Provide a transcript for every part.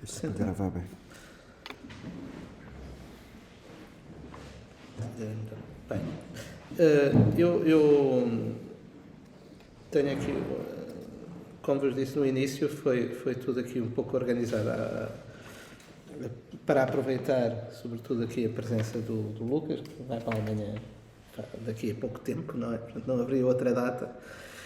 Para gravar bem. Bem, eu tenho aqui, como vos disse no início, foi tudo aqui um pouco organizado para aproveitar, sobretudo aqui, a presença do Lucas, que vai para a Alemanha daqui a pouco tempo, não é? Portanto, não haveria outra data.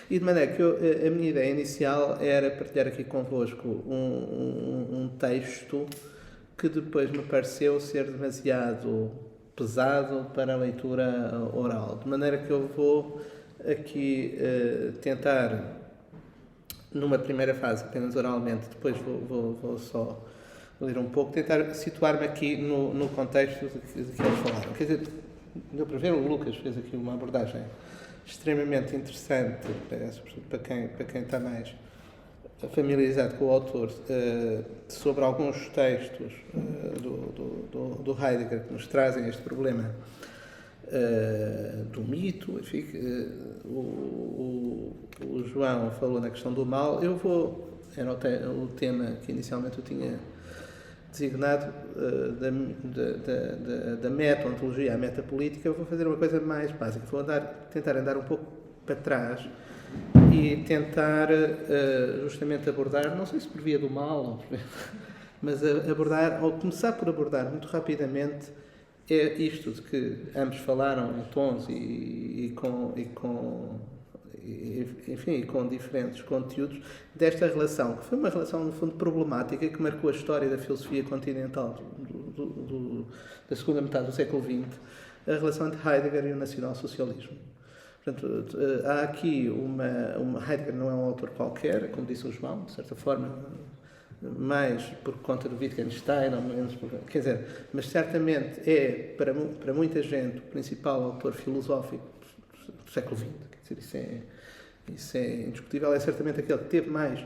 E de maneira que a minha ideia inicial era partilhar aqui convosco um texto que depois me pareceu ser demasiado pesado para a leitura oral. De maneira que eu vou aqui tentar, numa primeira fase, apenas oralmente, depois vou só ler um pouco, tentar situar-me aqui no contexto de que eles falaram. Quer dizer, deu para ver, o Lucas fez aqui uma abordagem extremamente interessante, para quem está mais familiarizado com o autor, sobre alguns textos do Heidegger que nos trazem este problema do mito. Enfim, o João falou na questão do mal. Era o tema que inicialmente eu tinha designado da meta-ontologia à meta-política. Eu vou fazer uma coisa mais básica. Vou tentar andar um pouco para trás e tentar justamente abordar, não sei se por via do mal, mas abordar, ou começar por abordar muito rapidamente, é isto de que ambos falaram em tons e com diferentes conteúdos, desta relação, que foi uma relação, no fundo, problemática, que marcou a história da filosofia continental da segunda metade do século XX, a relação entre Heidegger e o nacionalsocialismo. Portanto, há aqui Heidegger não é um autor qualquer, como disse o João, de certa forma, mais por conta do Wittgenstein, ou menos quer dizer, mas certamente é, para muita gente, o principal autor filosófico do século XX. Quer dizer, isso é indiscutível. É certamente aquele que teve mais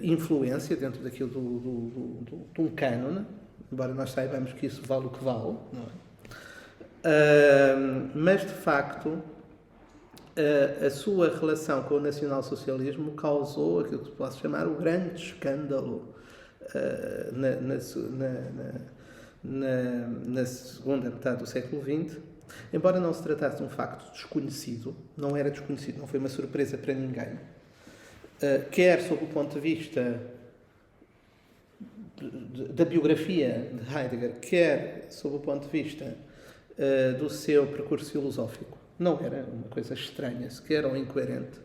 influência dentro daquilo de um cânone, embora nós saibamos que isso vale o que vale, não é? Mas, de facto, a sua relação com o nacionalsocialismo causou aquilo que se pode chamar o grande escândalo na segunda metade do século XX. Embora não se tratasse de um facto desconhecido, não era desconhecido, não foi uma surpresa para ninguém, quer sob o ponto de vista da biografia de Heidegger, quer sob o ponto de vista do seu percurso filosófico. Não era uma coisa estranha, sequer ou incoerente.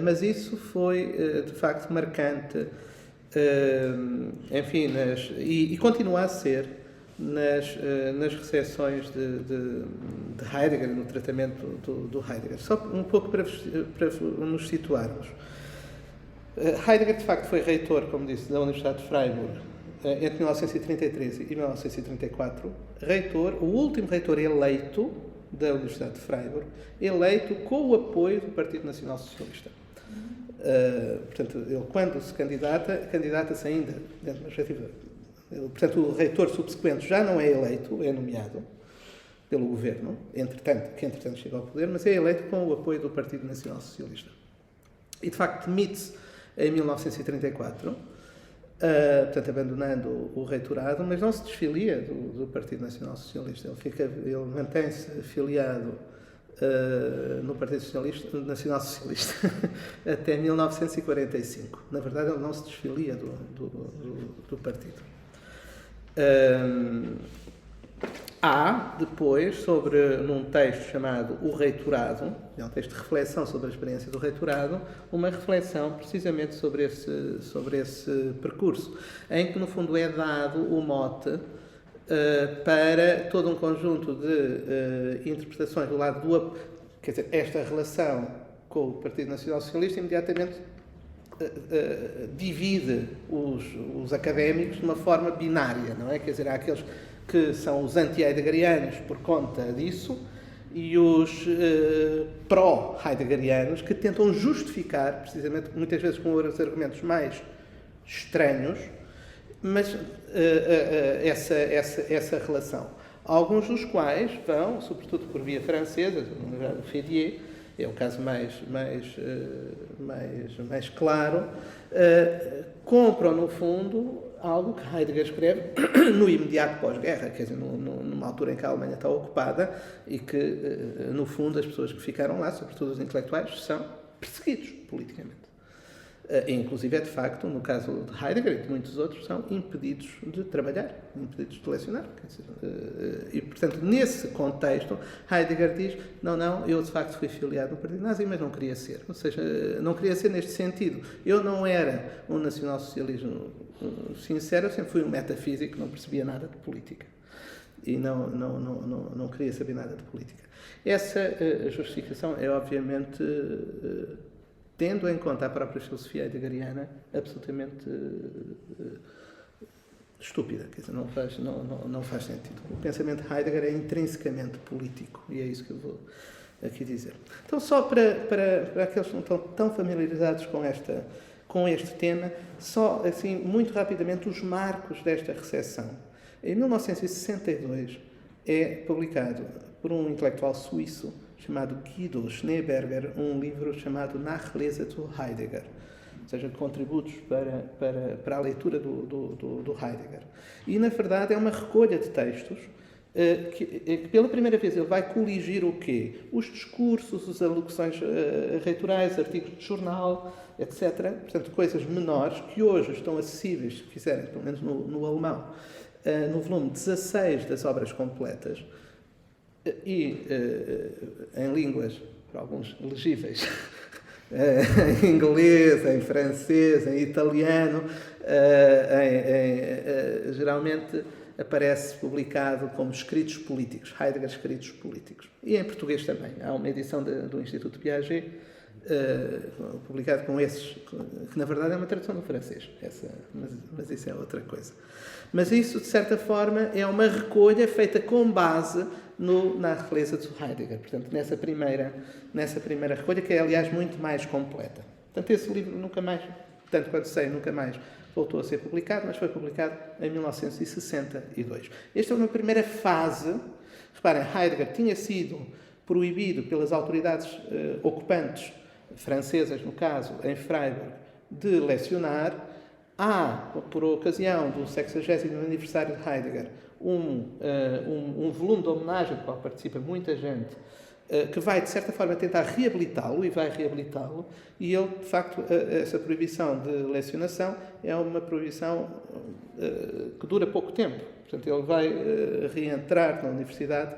Mas isso foi, de facto, marcante, enfim, e continua a ser nas recepções de Heidegger, no tratamento do Heidegger. Só um pouco para nos situarmos. Heidegger, de facto, foi reitor, como disse, da Universidade de Freiburg entre 1933 e 1934. O último reitor eleito da Universidade de Freiburg, eleito com o apoio do Partido Nacional Socialista. Portanto, ele, quando se candidata-se ainda dentro de uma perspectiva. Portanto, o reitor subsequente já não é eleito, é nomeado pelo governo, que entretanto chega ao poder, mas é eleito com o apoio do Partido Nacional Socialista. E, de facto, demite-se em 1934, portanto, abandonando o reitorado, mas não se desfilia do Partido Nacional Socialista. Ele mantém-se afiliado no Partido Nacional Socialista até 1945. Na verdade, ele não se desfilia do partido. Há, depois, num texto chamado O Reitorado, é um texto de reflexão sobre a experiência do reitorado, uma reflexão precisamente sobre esse percurso, em que, no fundo, é dado o mote para todo um conjunto de interpretações do lado do... Quer dizer, esta relação com o Partido Nacional Socialista imediatamente divide os académicos de uma forma binária, não é? Quer dizer, há aqueles que são os anti-heideggerianos por conta disso e os pró-heideggerianos que tentam justificar, precisamente, muitas vezes com os argumentos mais estranhos, mas essa relação. Alguns dos quais vão, sobretudo por via francesa, do Fédier, é o caso mais claro, compram, no fundo, algo que Heidegger escreve no imediato pós-guerra, quer dizer, numa altura em que a Alemanha está ocupada e que, no fundo, as pessoas que ficaram lá, sobretudo os intelectuais, são perseguidos politicamente. Inclusive, de facto, no caso de Heidegger e de muitos outros, são impedidos de trabalhar, impedidos de lecionar. E, portanto, nesse contexto, Heidegger diz, não, eu de facto fui filiado no Partido Nazi, mas não queria ser. Ou seja, não queria ser neste sentido. Eu não era um nacional-socialismo sincero, eu sempre fui um metafísico, não percebia nada de política. E não queria saber nada de política. Essa justificação é, obviamente, tendo em conta a própria filosofia heideggeriana, absolutamente estúpida, quer dizer, não faz sentido. O pensamento de Heidegger é intrinsecamente político, e é isso que eu vou aqui dizer. Então, só para aqueles que não estão tão familiarizados com este tema, só, assim, muito rapidamente, os marcos desta recepção. Em 1962 é publicado por um intelectual suíço chamado Guido Schneeberger, um livro chamado Nachlese zu Heidegger, ou seja, contributos para a leitura do Heidegger. E, na verdade, é uma recolha de textos que pela primeira vez ele vai coligir o quê? Os discursos, as alocuções reitorais, artigos de jornal, etc. Portanto, coisas menores que hoje estão acessíveis, se quiserem, pelo menos no alemão, no volume 16 das obras completas, e em línguas, para alguns, legíveis, em inglês, em francês, em italiano, geralmente aparece publicado como escritos políticos, Heidegger Escritos Políticos. E em português também. Há uma edição do Instituto Piaget, publicado com esses, que na verdade é uma tradução do francês, mas isso é outra coisa. Mas isso, de certa forma, é uma recolha feita com base na Nachlese zu Heidegger, portanto, nessa primeira recolha, que é, aliás, muito mais completa. Portanto, esse livro nunca mais, tanto quanto sei, nunca mais voltou a ser publicado, mas foi publicado em 1962. Esta é uma primeira fase. Reparem, Heidegger tinha sido proibido pelas autoridades ocupantes, francesas no caso, em Freiburg, de lecionar. Há, por ocasião do 60º aniversário de Heidegger, um volume de homenagem, do qual participa muita gente, que vai, de certa forma, tentar reabilitá-lo, e ele, de facto, essa proibição de lecionação é uma proibição que dura pouco tempo. Portanto, ele vai reentrar na universidade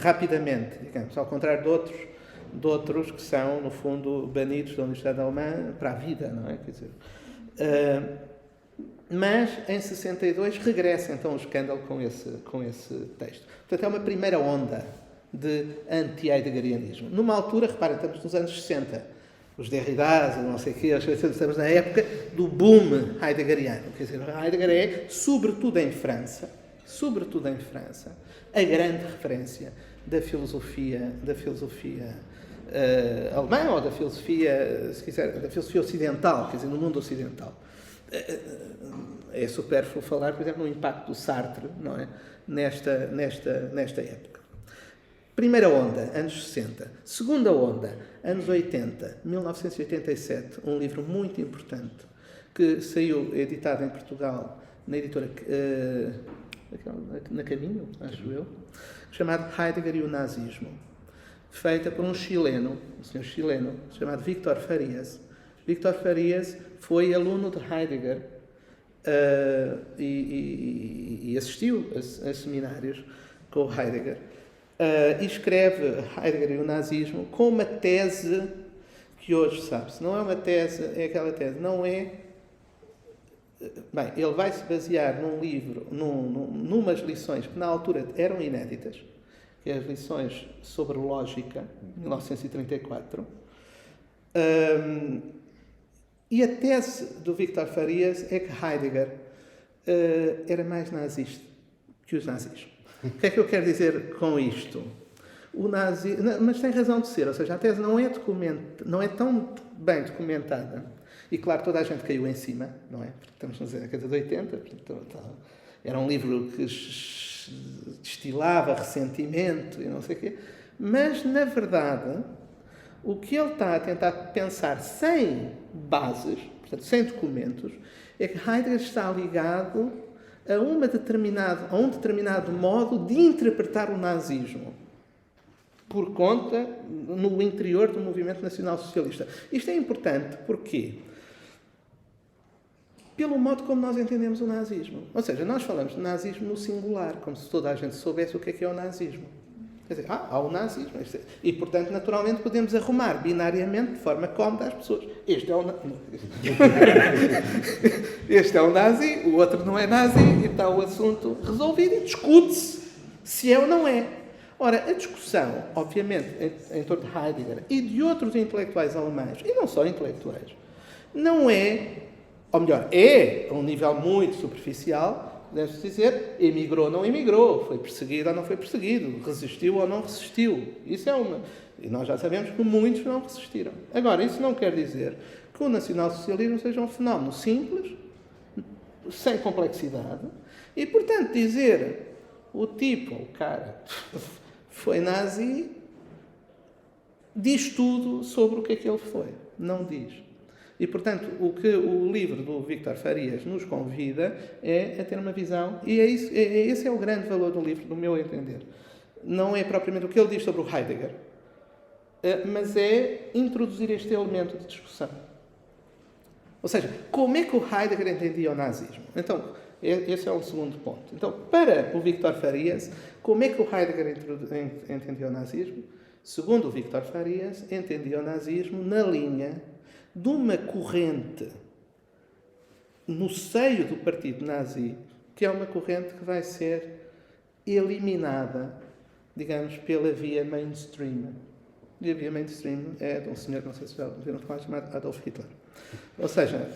rapidamente, digamos, ao contrário de outros que são, no fundo, banidos da Universidade Alemã para a vida, não é? Quer dizer, mas, em 62, regressa, então, o escândalo com esse texto. Portanto, é uma primeira onda de anti-heideggerianismo. Numa altura, reparem, estamos nos anos 60, os Derridas, não sei o quê, estamos na época do boom heideggeriano. Quer dizer, Heidegger é, sobretudo em França, a grande referência da filosofia alemã, ou da filosofia, se quiser, da filosofia ocidental, quer dizer, no mundo ocidental. É supérfluo falar, por exemplo, no impacto do Sartre, não é? Nesta época. Primeira onda, anos 60. Segunda onda, anos 80, 1987, um livro muito importante que saiu editado em Portugal na editora na Caminho, acho eu, chamado Heidegger e o Nazismo, feita por um senhor chileno, chamado Víctor Farias. Víctor Farias foi aluno de Heidegger e assistiu a seminários com Heidegger. E escreve Heidegger e o Nazismo com uma tese que hoje sabe-se. Não é uma tese, é aquela tese, não é... Bem, ele vai se basear num livro, numas lições que na altura eram inéditas, que é as lições sobre lógica, 1934. E a tese do Víctor Farias é que Heidegger era mais nazista que os nazis. O que é que eu quero dizer com isto? Mas tem razão de ser, ou seja, a tese não é tão bem documentada. E claro, toda a gente caiu em cima, não é? Porque estamos na década de 80, portanto, era um livro que destilava ressentimento e não sei o quê. Mas, na verdade, o que ele está a tentar pensar sem bases, portanto, sem documentos, é que Heidegger está ligado a um determinado modo de interpretar o nazismo, por conta, no interior do movimento nacional-socialista. Isto é importante, porquê? Pelo modo como nós entendemos o nazismo. Ou seja, nós falamos de nazismo no singular, como se toda a gente soubesse o que é o nazismo. Quer dizer, há o nazismo. E, portanto, naturalmente, podemos arrumar binariamente, de forma cómoda, às pessoas. Este é o este é o nazi, o outro não é nazi, e está o assunto resolvido e discute-se se é ou não é. Ora, a discussão, obviamente, em torno de Heidegger e de outros intelectuais alemães, e não só intelectuais, não é, ou melhor, é a um nível muito superficial, podemos dizer, emigrou ou não emigrou, foi perseguido ou não foi perseguido, resistiu ou não resistiu. Isso é uma... E nós já sabemos que muitos não resistiram. Agora, isso não quer dizer que o nacionalsocialismo seja um fenómeno simples, sem complexidade, e, portanto, dizer o tipo, o cara, foi nazi, diz tudo sobre o que é que ele foi. Não diz. E, portanto, o que o livro do Víctor Farias nos convida é a ter uma visão, e esse é o grande valor do livro, no meu entender. Não é propriamente o que ele diz sobre o Heidegger, mas é introduzir este elemento de discussão. Ou seja, como é que o Heidegger entendia o nazismo? Então, esse é um segundo ponto. Então, para o Víctor Farias, como é que o Heidegger entendia o nazismo? Segundo o Víctor Farias, entendia o nazismo na linha de uma corrente no seio do partido nazi, que é uma corrente que vai ser eliminada, digamos, pela via mainstream. E a via mainstream é de um senhor, não sei se já viram falar, chamado Adolf Hitler. Ou seja,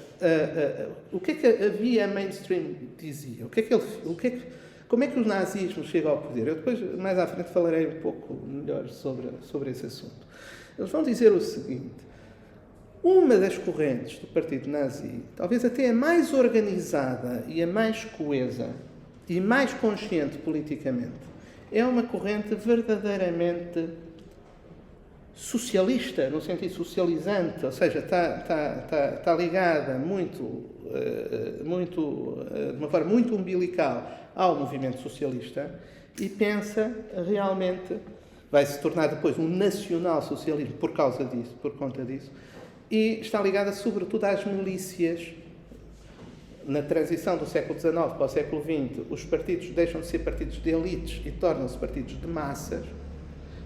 o que é que a via mainstream dizia? Como é que o nazismo chega ao poder? Eu depois, mais à frente, falarei um pouco melhor sobre esse assunto. Eles vão dizer o seguinte: uma das correntes do partido nazi, talvez até a mais organizada e a mais coesa e mais consciente politicamente, é uma corrente verdadeiramente socialista, no sentido socializante, ou seja, está ligada de uma forma muito umbilical ao movimento socialista e pensa realmente, vai se tornar depois um nacional-socialismo por conta disso, e está ligada sobretudo às milícias. Na transição do século XIX para o século XX, os partidos deixam de ser partidos de elites e tornam-se partidos de massas.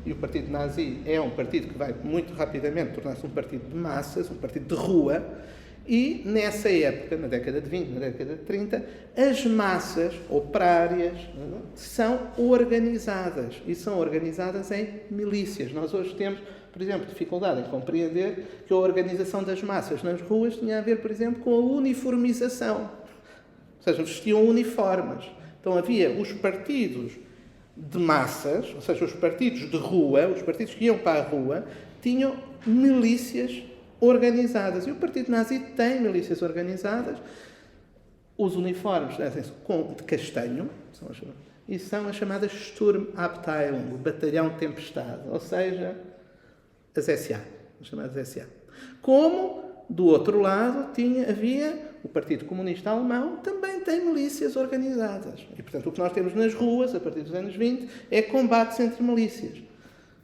E o partido nazi é um partido que vai muito rapidamente tornar-se um partido de massas, um partido de rua. E nessa época, na década de 20, na década de 30, as massas operárias são organizadas. E são organizadas em milícias. Nós hoje temos, por exemplo, dificuldade em compreender que a organização das massas nas ruas tinha a ver, por exemplo, com a uniformização. Ou seja, vestiam uniformes. Então havia os partidos de massas, ou seja, os partidos de rua, os partidos que iam para a rua, tinham milícias organizadas. E o partido nazi tem milícias organizadas. Os uniformes de castanho e são as chamadas Sturmabteilung, o batalhão de tempestade, ou seja, as SA, as chamadas SA. Como, do outro lado, havia o Partido Comunista Alemão, também tem milícias organizadas. E, portanto, o que nós temos nas ruas, a partir dos anos 20, é combates entre milícias.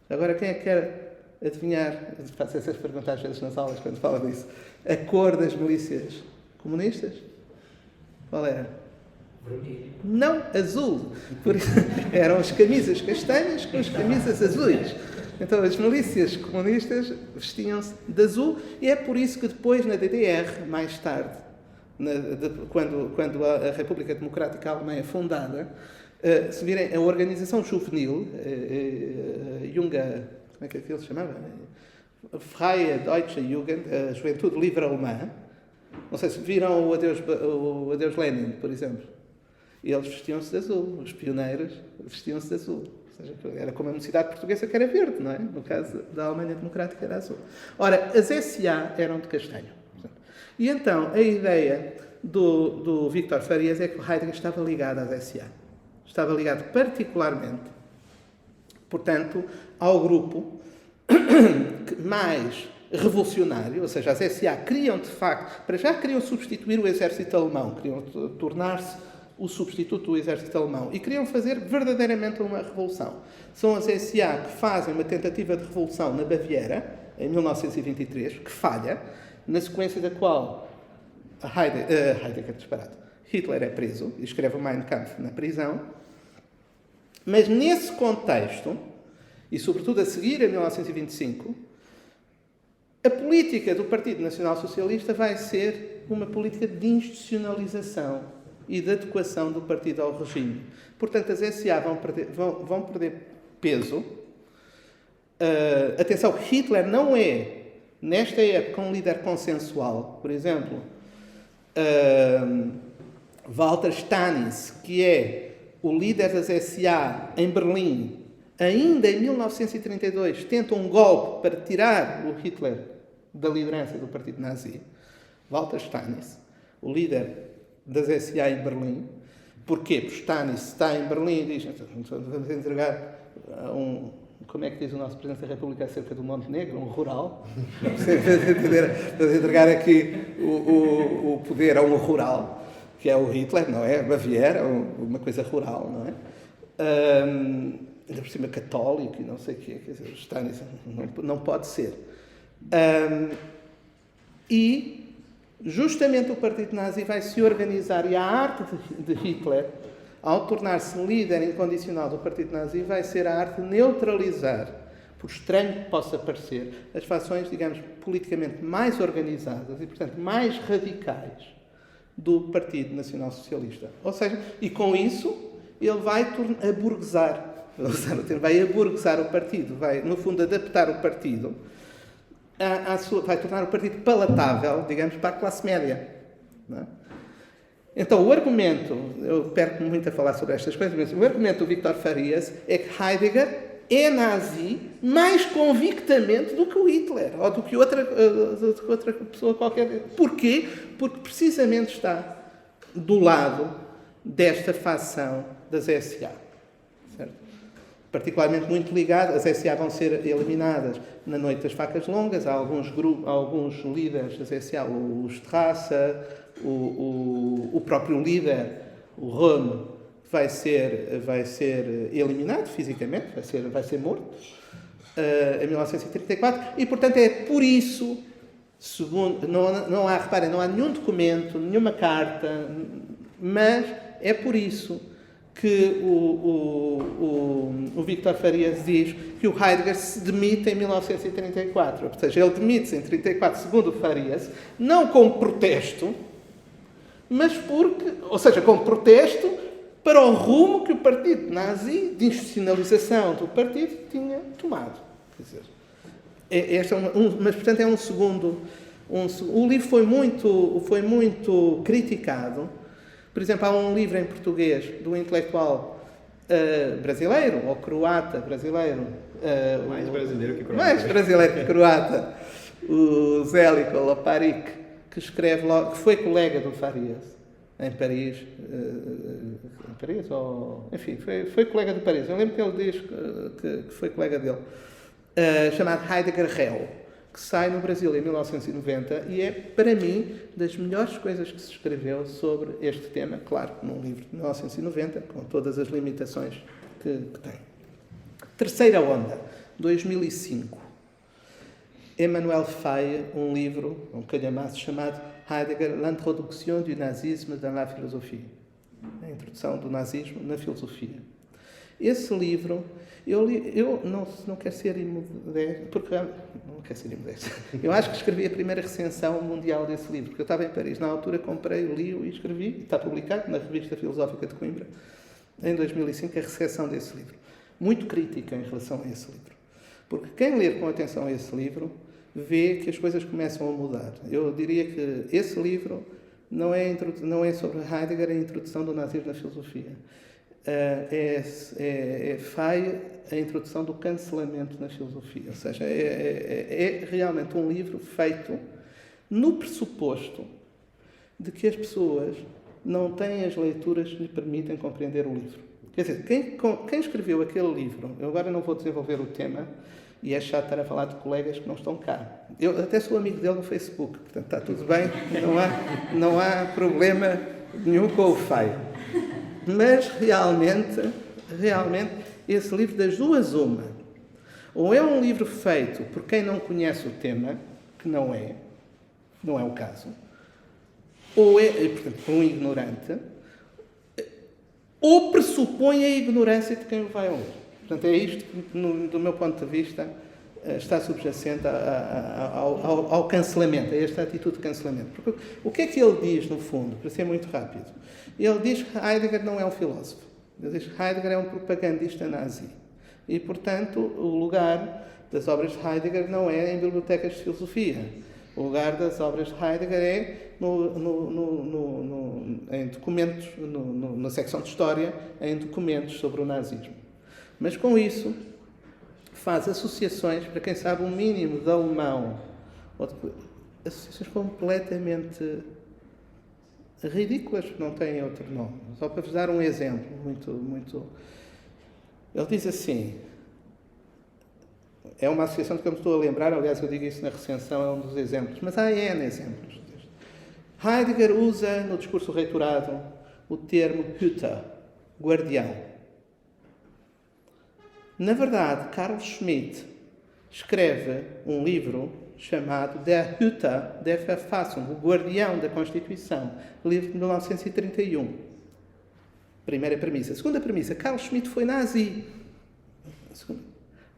Agora, quem é que quer adivinhar, faço essas perguntas às vezes nas aulas, quando falo disso, a cor das milícias comunistas? Qual era? Vermelho. Não, azul. Eram as camisas castanhas com as camisas azuis. Então, as milícias comunistas vestiam-se de azul, e é por isso que depois, na DDR, mais tarde, quando a República Democrática Alemã é fundada, se virem a organização juvenil, como é que aquilo se chamava? Freie Deutsche Jugend, a Juventude Livre Alemã. Não sei se viram o Adeus Lenin, por exemplo. Eles vestiam-se de azul, os pioneiros vestiam-se de azul. Ou seja, era como a mocidade portuguesa que era verde, não é? No caso da Alemanha Democrática era azul. Ora, as SA eram de castanho. E então, a ideia do Víctor Farias é que o Heidegger estava ligado às SA. Estava ligado particularmente portanto, ao grupo mais revolucionário, ou seja, as SA queriam, de facto, para já queriam substituir o exército alemão, queriam tornar-se o substituto do exército alemão e queriam fazer verdadeiramente uma revolução. São as SA que fazem uma tentativa de revolução na Baviera, em 1923, que falha, na sequência da qual Hitler é preso e escreve o Mein Kampf na prisão. Mas nesse contexto, e sobretudo a seguir a 1925, a política do Partido Nacional Socialista vai ser uma política de institucionalização e de adequação do partido ao regime. Portanto, as SA vão perder peso. Atenção, Hitler não é, nesta época, um líder consensual. Por exemplo, Walter Stanis, que é o líder das SA em Berlim, ainda em 1932, tenta um golpe para tirar o Hitler da liderança do partido nazi. Walter Stanis, o líder das SA em Berlim. Porquê? Porque Stanis está em Berlim e diz: vamos entregar como é que diz o nosso Presidente da República acerca do Montenegro? Um rural. Vamos entregar aqui o poder a um rural, que é o Hitler, não é? A Baviera, uma coisa rural, não é? Ainda por cima católico e não sei o quê. Quer dizer, Stanis não pode ser. E justamente o partido nazi vai se organizar, e a arte de Hitler, ao tornar-se líder incondicional do partido nazi, vai ser a arte de neutralizar, por estranho que possa parecer, as fações, digamos, politicamente mais organizadas e, portanto, mais radicais do Partido Nacional Socialista. Ou seja, e com isso, ele vai aburguesar, vai aburguesar o partido, vai, no fundo, adaptar o partido, vai tornar o partido palatável, digamos, para a classe média. Não é? Então, o argumento, eu perco muito a falar sobre estas coisas, mas o argumento do Víctor Farias é que Heidegger é nazi mais convictamente do que o Hitler, ou do que outra pessoa qualquer. Porquê? Porque precisamente está do lado desta facção das SA. Certo? Particularmente muito ligado, as SA vão ser eliminadas na Noite das Facas Longas, há alguns líderes das SA, o Strasser, o próprio líder, o Röhm, vai ser eliminado fisicamente, vai ser morto em 1934, e portanto é por isso, segundo, reparem, não há nenhum documento, nenhuma carta, mas é por isso que o Víctor Farias diz que o Heidegger se demite em 1934. Ou seja, ele demite-se em 1934, segundo o Farias, não como protesto, mas como protesto para o rumo que o partido nazi, de institucionalização do partido, tinha tomado. Quer dizer, mas, portanto, é um segundo... o livro foi muito criticado. Por exemplo, há um livro em português do intelectual brasileiro, ou croata brasileiro. Mais brasileiro que croata. Mais brasileiro que croata. O Zeljko Loparik, que escreve logo, que foi colega do Farias em Paris. Em Paris? Enfim, foi colega de Paris. Eu lembro que ele diz que foi colega dele. Chamado Heidegger Réu, que sai no Brasil em 1990 e é, para mim, das melhores coisas que se escreveu sobre este tema, claro, num livro de 1990, com todas as limitações que tem. Terceira onda, 2005. Emmanuel Faye, um livro, um calhamaço chamado Heidegger, l'introduction du nazisme dans la philosophie. A introdução do nazismo na filosofia. Esse livro... Eu não quero ser imodesto, porque não quero ser imodesto. Eu acho que escrevi a primeira recensão mundial desse livro, porque eu estava em Paris. Na altura comprei, li-o e escrevi, está publicado na Revista Filosófica de Coimbra, em 2005, a recepção desse livro. Muito crítica em relação a esse livro. Porque quem ler com atenção esse livro vê que as coisas começam a mudar. Eu diria que esse livro não é sobre Heidegger, é a introdução do nazismo na filosofia. Faz a introdução do cancelamento na filosofia. Ou seja, é realmente um livro feito no pressuposto de que as pessoas não têm as leituras que lhe permitem compreender o livro. Quer dizer, quem escreveu aquele livro, eu agora não vou desenvolver o tema, e é chato estar a falar de colegas que não estão cá. Eu até sou amigo dele no Facebook, portanto está tudo bem, não há problema nenhum com o feio. Mas realmente, esse livro das duas uma. Ou é um livro feito por quem não conhece o tema, que não é o caso, ou é, portanto, por um ignorante, ou pressupõe a ignorância de quem o vai ler. Portanto, é isto que, do meu ponto de vista, está subjacente ao cancelamento, a esta atitude de cancelamento. Porque o que é que ele diz, no fundo, para ser muito rápido? Ele diz que Heidegger não é um filósofo. Ele diz que Heidegger é um propagandista nazi. E, portanto, o lugar das obras de Heidegger não é em bibliotecas de filosofia. O lugar das obras de Heidegger é em documentos, na secção de História, em documentos sobre o nazismo. Mas com isso faz associações, para quem sabe um mínimo de alemão, associações completamente ridículas, que não têm outro nome. Só para vos dar um exemplo muito... Ele diz assim, é uma associação que eu me estou a lembrar, aliás eu digo isso na recensão, é um dos exemplos, mas há N exemplos. Heidegger usa no discurso reitorado o termo Hüter, guardião. Na verdade, Carl Schmitt escreve um livro chamado Der Hüter der Verfassung, o Guardião da Constituição, livro de 1931. Primeira premissa. Segunda premissa, Carl Schmitt foi nazi.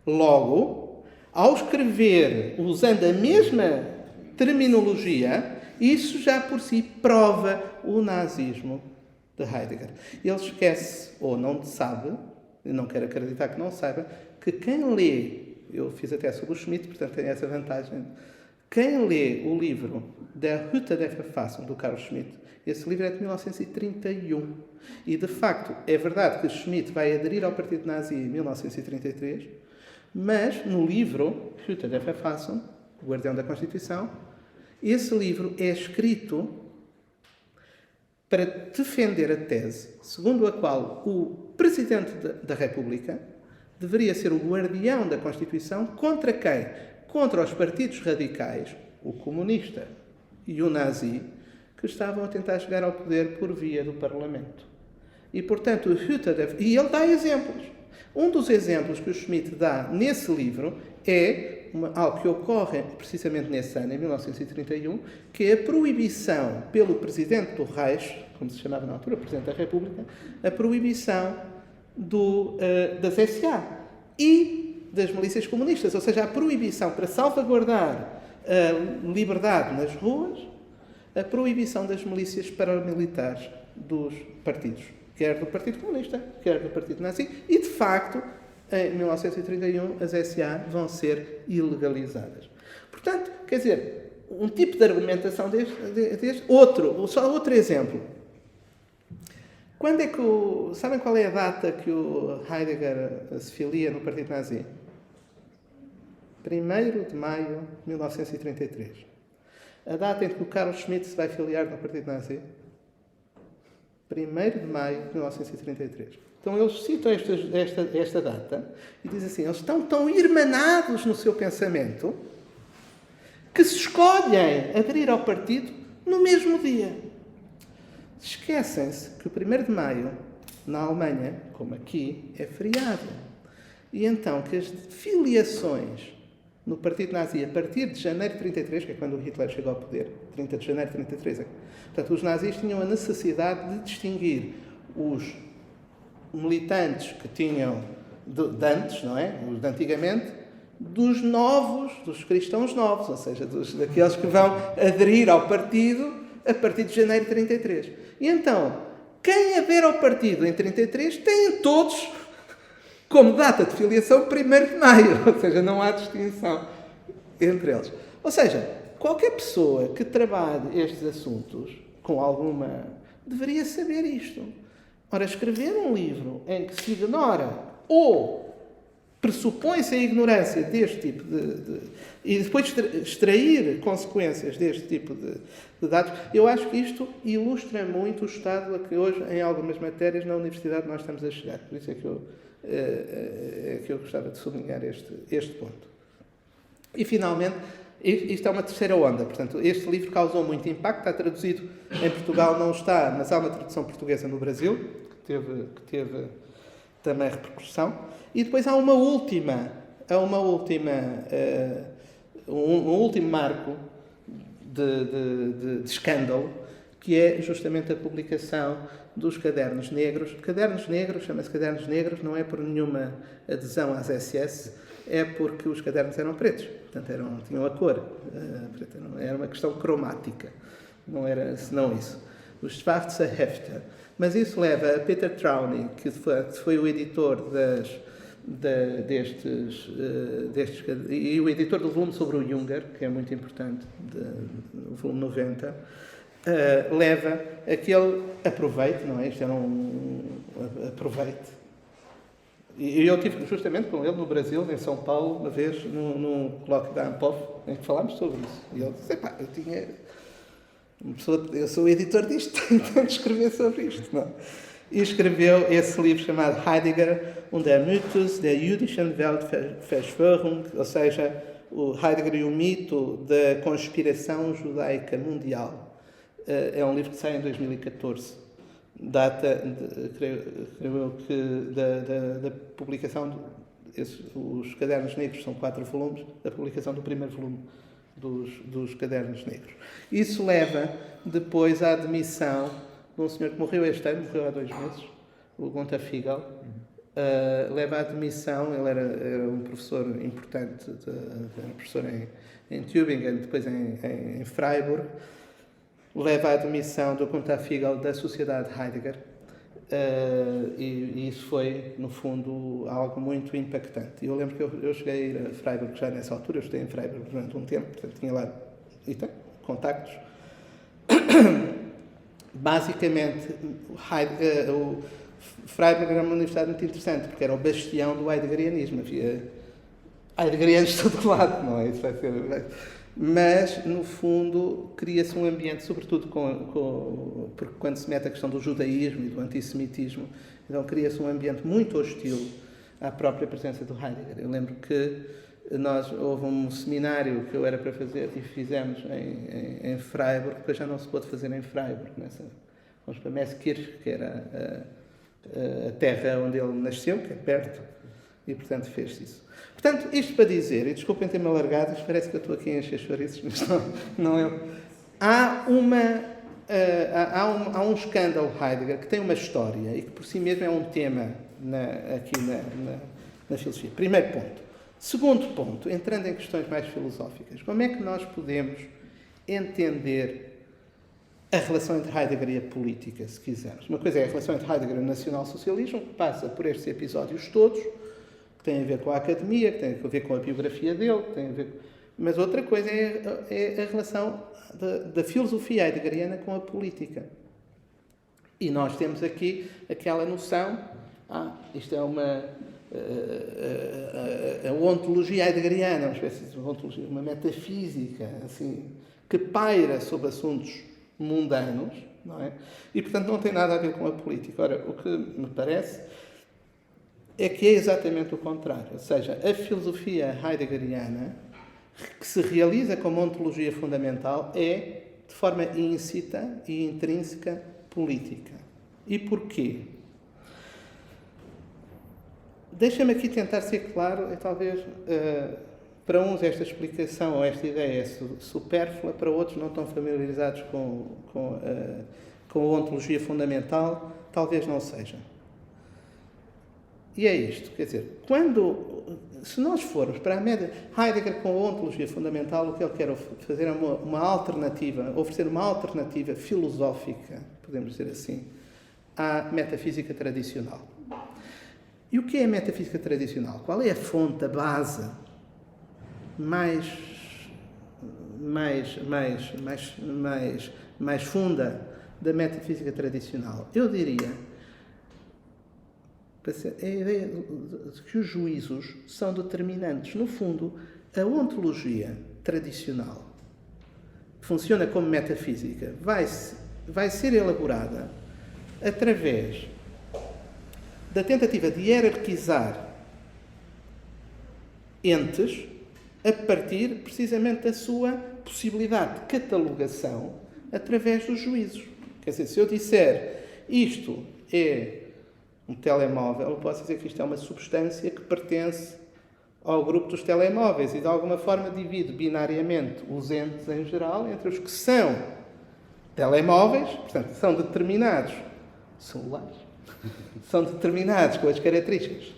Logo, ao escrever usando a mesma terminologia, isso já por si prova o nazismo de Heidegger. Ele esquece, ou não sabe, eu não quero acreditar que não saiba, que quem lê, eu fiz até sobre o Schmitt, portanto tem essa vantagem, quem lê o livro Der Hüter der Verfassung, do Carl Schmitt, esse livro é de 1931. E, de facto, é verdade que Schmitt vai aderir ao Partido Nazi em 1933, mas no livro Hüter der Verfassung, o Guardião da Constituição, esse livro é escrito para defender a tese segundo a qual o Presidente da República deveria ser o guardião da Constituição contra quem? Contra os partidos radicais, o comunista e o nazi, que estavam a tentar chegar ao poder por via do Parlamento. E, portanto, e ele dá exemplos. Um dos exemplos que o Schmitt dá nesse livro é algo que ocorre precisamente nesse ano, em 1931, que é a proibição pelo Presidente do Reich, como se chamava na altura, Presidente da República, a proibição das SA e das milícias comunistas, ou seja, a proibição para salvaguardar a liberdade nas ruas, a proibição das milícias paramilitares dos partidos, quer do Partido Comunista, quer do Partido Nazi, e de facto, em 1931, as SA vão ser ilegalizadas. Portanto, quer dizer, um tipo de argumentação deste só outro exemplo. Quando é que sabem qual é a data que o Heidegger se filia no Partido Nazi? 1º de maio de 1933. A data em que o Carl Schmitt se vai filiar no Partido Nazi? 1º de maio de 1933. Então eles citam esta data e dizem assim, eles estão tão irmanados no seu pensamento que se escolhem aderir ao partido no mesmo dia. Esquecem-se que o 1º de maio, na Alemanha, como aqui, é feriado. E então que as filiações no Partido Nazi, a partir de janeiro de 1933, que é quando o Hitler chegou ao poder, 30 de janeiro de 1933, portanto, os nazis tinham a necessidade de distinguir os militantes que tinham de antes, não é? Os de antigamente, dos novos, dos cristãos novos, ou seja, daqueles que vão aderir ao partido a partir de janeiro de 1933. E então, quem adere ao partido em 1933 têm todos como data de filiação 1º de maio, ou seja, não há distinção entre eles. Ou seja, qualquer pessoa que trabalhe estes assuntos com alguma... deveria saber isto. Ora, escrever um livro em que se ignora ou pressupõe-se a ignorância deste tipo e depois extrair consequências deste tipo de dados, eu acho que isto ilustra muito o estado a que hoje, em algumas matérias, na universidade nós estamos a chegar. Por isso é que eu gostava de sublinhar este ponto. E, finalmente, isto é uma terceira onda. Portanto, este livro causou muito impacto, está traduzido em Portugal, não está, mas há uma tradução portuguesa no Brasil, que teve também repercussão. E depois há um último marco de escândalo, que é justamente a publicação dos Cadernos Negros. Cadernos Negros, chama-se Cadernos Negros, não é por nenhuma adesão às SS, é porque os cadernos eram pretos, portanto tinham a cor preta, era uma questão cromática, não era senão isso. Os Schwarze Hefte. Mas isso leva a Peter Trauny, que foi o editor destes e o editor do volume sobre o Junger, que é muito importante, o volume 90, leva a que ele aproveite, não é? Isto era aproveite. E eu estive justamente com ele no Brasil, em São Paulo, uma vez, num colóquio da ANPOF, em que falámos sobre isso. E ele disse, eu sou o editor disto, tenho de escrever sobre isto. Não? E escreveu esse livro chamado Heidegger und der Mythos der jüdischen Weltverschwörung, ou seja, o Heidegger e o mito da conspiração judaica mundial. É um livro que sai em 2014. Data, creio eu, que da publicação, os Cadernos Negros são 4 volumes, da publicação do primeiro volume dos Cadernos Negros. Isso leva depois à admissão de um senhor que morreu este ano, morreu há 2 meses, o Gunther Figel. Leva à admissão, ele era um professor importante, era professor em Tübingen, depois em Freiburg. Leva à admissão do Gunther Figel da Sociedade Heidegger, e isso foi, no fundo, algo muito impactante. Eu lembro que eu cheguei a ir a Freiburg já nessa altura, eu estudei em Freiburg durante um tempo, portanto tinha lá contactos. Basicamente, o Freiburg era uma universidade muito interessante, porque era o bastião do heideggerianismo. Havia heideggerianos de todo lado, não é? Isso vai ser... Mas, no fundo, cria-se um ambiente, sobretudo porque quando se mete a questão do judaísmo e do antissemitismo, então cria-se um ambiente muito hostil à própria presença do Heidegger. Eu lembro que houve um seminário que eu era para fazer e fizemos em Freiburg, depois já não se pôde fazer em Freiburg. Fomos para Meßkirch, que era a terra onde ele nasceu, que é perto, e, portanto, fez-se isso. Portanto, isto para dizer, e desculpem ter-me alargado, parece que eu estou aqui a encher chouriços, mas não é. Há um escândalo Heidegger que tem uma história e que por si mesmo é um tema aqui na filosofia. Primeiro ponto. Segundo ponto, entrando em questões mais filosóficas, como é que nós podemos entender a relação entre Heidegger e a política, se quisermos? Uma coisa é a relação entre Heidegger e o nacionalsocialismo, que passa por estes episódios todos, que tem a ver com a academia, que tem a ver com a biografia dele, mas outra coisa é a relação da filosofia heideggeriana com a política. E nós temos aqui aquela noção, isto é a ontologia heideggeriana, uma espécie de ontologia, uma metafísica, assim, que paira sobre assuntos mundanos, não é? E, portanto, não tem nada a ver com a política. Ora, o que me parece é que é exatamente o contrário. Ou seja, a filosofia heideggeriana, que se realiza como ontologia fundamental, é, de forma íncita e intrínseca, política. E porquê? Deixa-me aqui tentar ser claro, e talvez para uns esta explicação ou esta ideia é supérflua, para outros não estão familiarizados com a ontologia fundamental, talvez não seja. E é isto, quer dizer, se nós formos para a média, Heidegger com a ontologia fundamental, o que ele quer fazer é uma alternativa, oferecer uma alternativa filosófica, podemos dizer assim, à metafísica tradicional. E o que é a metafísica tradicional? Qual é a fonte, a base mais funda da metafísica tradicional? Eu diria É a ideia de que os juízos são determinantes. No fundo, a ontologia tradicional, que funciona como metafísica, vai ser elaborada através da tentativa de hierarquizar entes a partir precisamente da sua possibilidade de catalogação através dos juízos. Quer dizer, se eu disser isto é um telemóvel, eu posso dizer que isto é uma substância que pertence ao grupo dos telemóveis e de alguma forma divide binariamente os entes em geral entre os que são telemóveis, portanto, são determinados celulares, são determinados com as características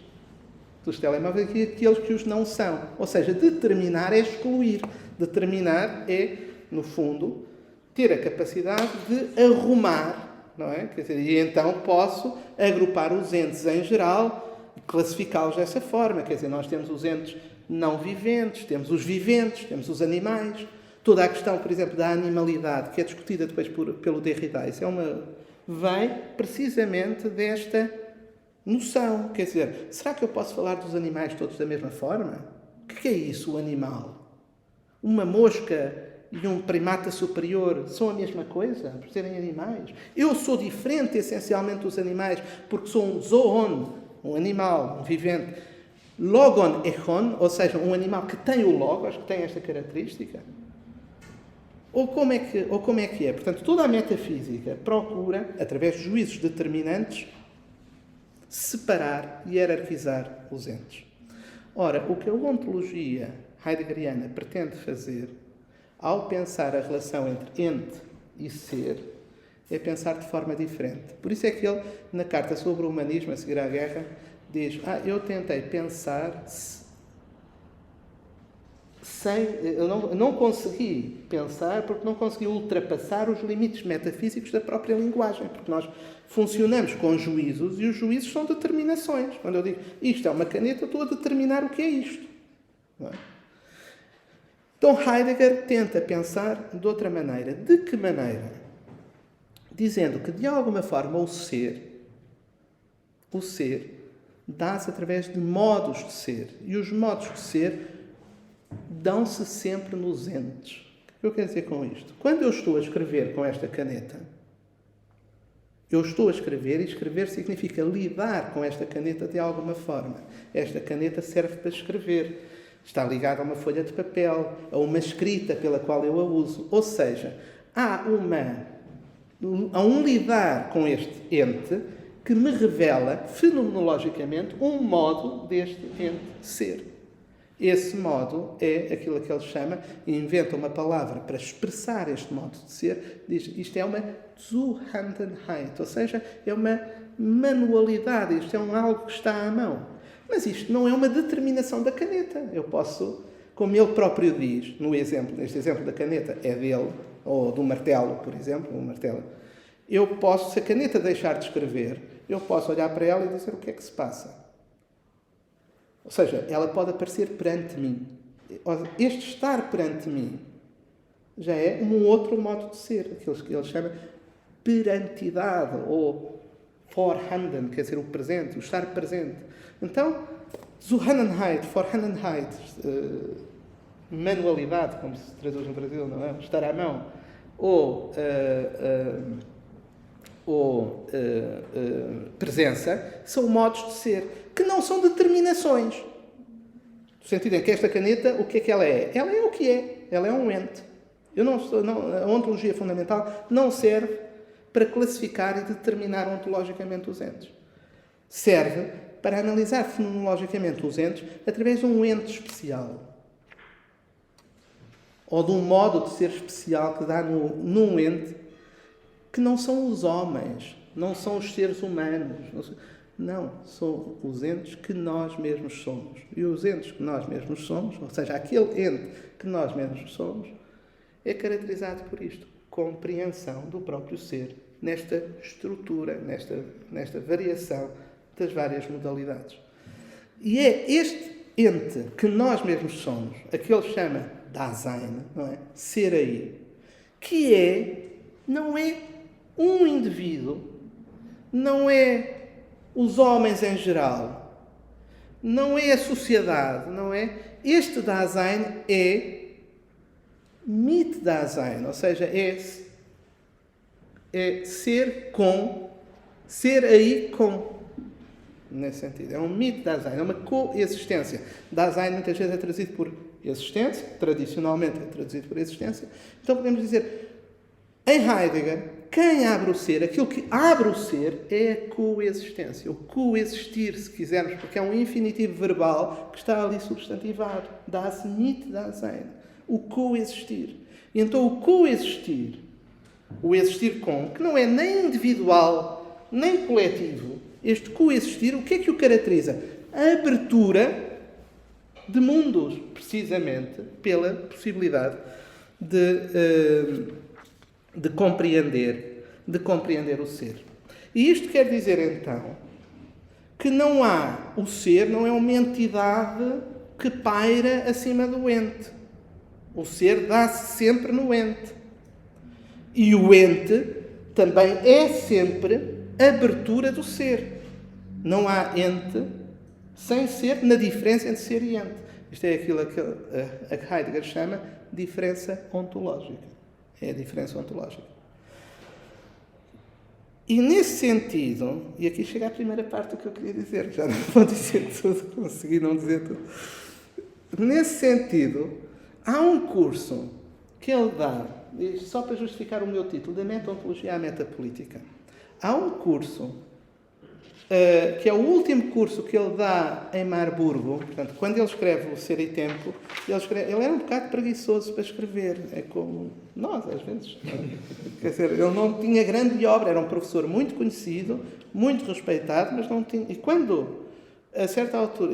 dos telemóveis e aqueles que os não são. Ou seja, determinar é excluir. Determinar é, no fundo, ter a capacidade de arrumar, não é? Quer dizer, e então posso agrupar os entes em geral e classificá-los dessa forma. Quer dizer, nós temos os entes não viventes, temos os viventes, temos os animais. Toda a questão, por exemplo, da animalidade, que é discutida depois pelo Derrida, isso vem precisamente desta noção. Quer dizer, será que eu posso falar dos animais todos da mesma forma? O que é isso, o animal? Uma mosca e um primata superior são a mesma coisa, por serem animais? Eu sou diferente, essencialmente, dos animais, porque sou um zoon, um animal, um vivente. Logon echon, ou seja, um animal que tem o logos, que tem esta característica. Ou como é que é? Portanto, toda a metafísica procura, através de juízos determinantes, separar e hierarquizar os entes. Ora, o que a ontologia heideggeriana pretende fazer, ao pensar a relação entre ente e ser, é pensar de forma diferente. Por isso é que ele, na carta sobre o humanismo, a seguir à guerra, diz: eu tentei pensar eu não consegui pensar porque não consegui ultrapassar os limites metafísicos da própria linguagem, porque nós funcionamos com juízos e os juízos são determinações. Quando eu digo isto é uma caneta, estou a determinar o que é isto. Não é? Então Heidegger tenta pensar de outra maneira. De que maneira? Dizendo que, de alguma forma, o ser dá-se através de modos de ser. E os modos de ser dão-se sempre nos entes. O que eu quero dizer com isto? Quando eu estou a escrever com esta caneta, eu estou a escrever, e escrever significa lidar com esta caneta de alguma forma. Esta caneta serve para escrever. Está ligada a uma folha de papel, a uma escrita pela qual eu a uso. Ou seja, há um lidar com este ente que me revela, fenomenologicamente, um modo deste ente ser. Esse modo é aquilo que ele chama, e inventa uma palavra para expressar este modo de ser, diz, isto é uma Zuhandenheit, ou seja, é uma manualidade, isto é algo que está à mão. Mas isto não é uma determinação da caneta. Eu posso, como ele próprio diz, neste exemplo da caneta é dele, ou do martelo, por exemplo, um martelo, eu posso, se a caneta deixar de escrever, eu posso olhar para ela e dizer o que é que se passa. Ou seja, ela pode aparecer perante mim. Este estar perante mim já é um outro modo de ser, aquilo que ele chama perantidade, ou Vorhanden, quer dizer, o presente, o estar presente. Então, Zuhannenheit, Vorhandenheit, manualidade, como se traduz no Brasil, não é? Estar à mão, ou presença, são modos de ser, que não são determinações. No sentido em que esta caneta, o que é que ela é? Ela é o que é. Ela é um ente. A ontologia fundamental não serve para classificar e determinar ontologicamente os entes. Serve para analisar fenomenologicamente os entes através de um ente especial. Ou de um modo de ser especial que dá num ente que não são os homens, não são os seres humanos. Não, são os entes que nós mesmos somos. E os entes que nós mesmos somos, ou seja, aquele ente que nós mesmos somos, é caracterizado por isto. Compreensão do próprio ser, nesta estrutura, nesta variação das várias modalidades. E é este ente que nós mesmos somos, aquele que chama Dasein, não é? Ser aí, que não é um indivíduo, não é os homens em geral, não é a sociedade, não é? Este Dasein é Mit-Dasein, ou seja, é ser com, ser aí com, nesse sentido. É um Mit-Dasein, é uma coexistência. Dasein muitas vezes é traduzido por existência, tradicionalmente é traduzido por existência. Então podemos dizer, em Heidegger, quem abre o ser, aquilo que abre o ser é a coexistência, o coexistir, se quisermos, porque é um infinitivo verbal que está ali substantivado. Das Mit-Dasein, o coexistir. E então o coexistir, o existir com, que não é nem individual, nem coletivo, este coexistir, o que é que o caracteriza? A abertura de mundos, precisamente pela possibilidade de compreender o ser. E isto quer dizer, então, que não há o ser, não é uma entidade que paira acima do ente. O ser dá-se sempre no ente. E o ente também é sempre abertura do ser. Não há ente sem ser, na diferença entre ser e ente. Isto é aquilo que Heidegger chama diferença ontológica. É a diferença ontológica. E nesse sentido, e aqui chega a primeira parte do que eu queria dizer, já não vou dizer tudo, consegui não dizer tudo. Nesse sentido, há um curso que ele dá, só para justificar o meu título, da meta-ontologia à metapolítica. Há um curso que é o último curso que ele dá em Marburgo. Portanto, quando ele escreve o Ser e Tempo, ele era um bocado preguiçoso para escrever. É como nós, às vezes. Quer dizer, ele não tinha grande obra, era um professor muito conhecido, muito respeitado, mas não tinha... E quando, a certa altura,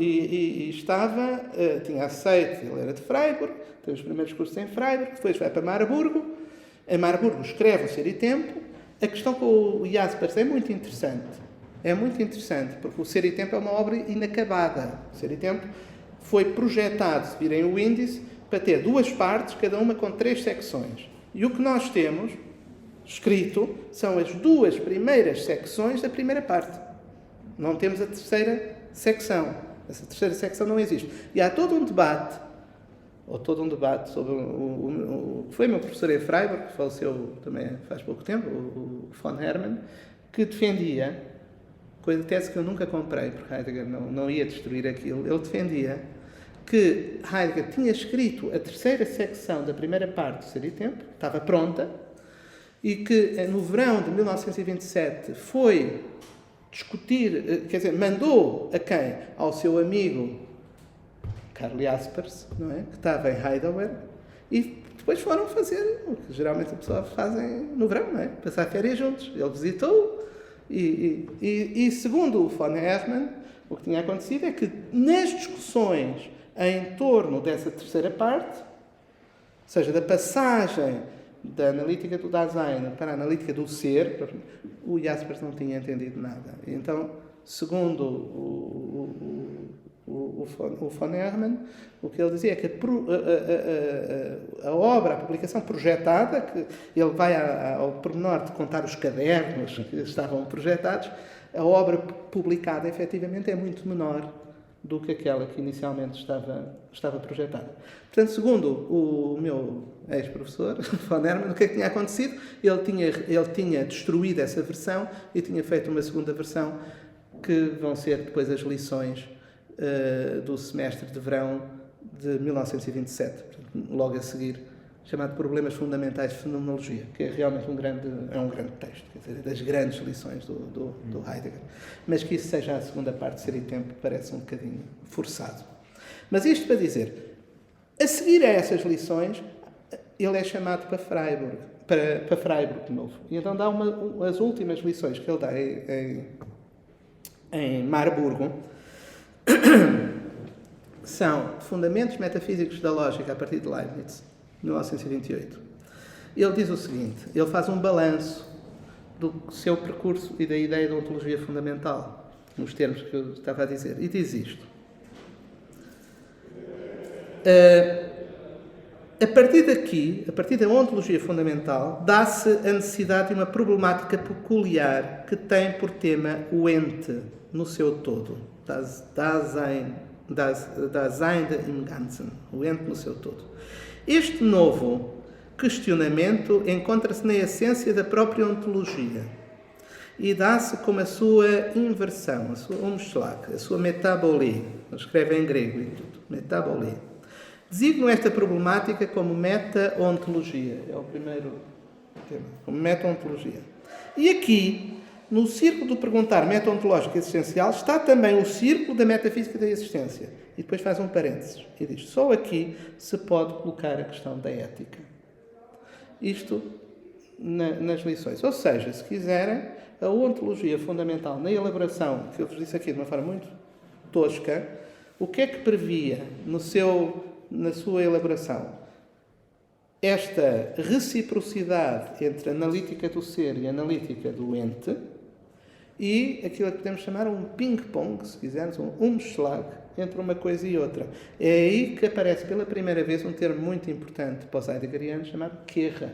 tinha aceito, ele era de Freiburg, teve os primeiros cursos em Freiburg, depois vai para Marburgo. Em Marburgo escreve o Ser e Tempo. A questão com o Jaspers é muito interessante. É muito interessante, porque o Ser e Tempo é uma obra inacabada. O Ser e Tempo foi projetado, se virem o índice, para ter 2 partes, cada uma com 3 secções. E o que nós temos escrito são as 2 primeiras secções da primeira parte. Não temos a terceira secção. Essa terceira secção não existe. E há todo um debate, sobre foi meu professor em Freiburg, que faleceu também faz pouco tempo, o von Hermann, que defendia, coisa tese que eu nunca comprei, porque Heidegger não ia destruir aquilo, ele defendia que Heidegger tinha escrito a terceira secção da primeira parte do Ser e Tempo, estava pronta, e que no verão de 1927 foi discutir, quer dizer, mandou a quem? Ao seu amigo Karl Jaspers, não é? Que estava em Heidelberg, e depois foram fazer o que geralmente a pessoa fazem no verão, não é? Passar férias juntos. Ele visitou. E segundo o von Hermann, o que tinha acontecido é que nas discussões em torno dessa terceira parte, ou seja, da passagem da analítica do Dasein para a analítica do ser, o Jaspers não tinha entendido nada. Então, segundo o von Hermann, o que ele dizia é que a obra, a publicação projetada, que ele vai ao pormenor de contar os cadernos que estavam projetados, a obra publicada, efetivamente, é muito menor do que aquela que inicialmente estava projetada. Portanto, segundo o meu ex-professor, von Hermann, o que é que tinha acontecido? Ele tinha destruído essa versão e tinha feito uma segunda versão, que vão ser depois as lições do semestre de verão de 1927, logo a seguir, chamado Problemas Fundamentais de Fenomenologia, que é realmente um grande texto, quer dizer, das grandes lições do Heidegger. Mas que isso seja a segunda parte de Ser e Tempo parece um bocadinho forçado. Mas isto para dizer, a seguir a essas lições, ele é chamado para Freiburg, para Freiburg de novo. E então dá as últimas lições que ele dá em Marburgo, são Fundamentos Metafísicos da Lógica a partir de Leibniz, 1928. Ele diz o seguinte, ele faz um balanço do seu percurso e da ideia da ontologia fundamental, nos termos que eu estava a dizer, e diz isto. A partir daqui, a partir da ontologia fundamental, dá-se a necessidade de uma problemática peculiar que tem por tema o ente, no seu todo. Dasein im Ganzen. O ente no seu todo. Este novo questionamento encontra-se na essência da própria ontologia e dá-se como a sua inversão, a sua Umschlag, a sua metabolie. Escreve em grego e tudo. Metabolie. Designo esta problemática como meta-ontologia. É o primeiro tema. Como meta-ontologia. E aqui, no círculo do perguntar meta-ontológico existencial, está também o círculo da metafísica da existência. E depois faz um parênteses e diz: só aqui se pode colocar a questão da ética. Isto nas lições. Ou seja, se quiserem, a ontologia fundamental na elaboração, que eu vos disse aqui de uma forma muito tosca, o que é que previa na sua elaboração? Esta reciprocidade entre a analítica do ser e a analítica do ente e aquilo que podemos chamar um ping-pong, se quisermos, um Umschlag entre uma coisa e outra. É aí que aparece pela primeira vez um termo muito importante para os heideggerianos chamado Kehre,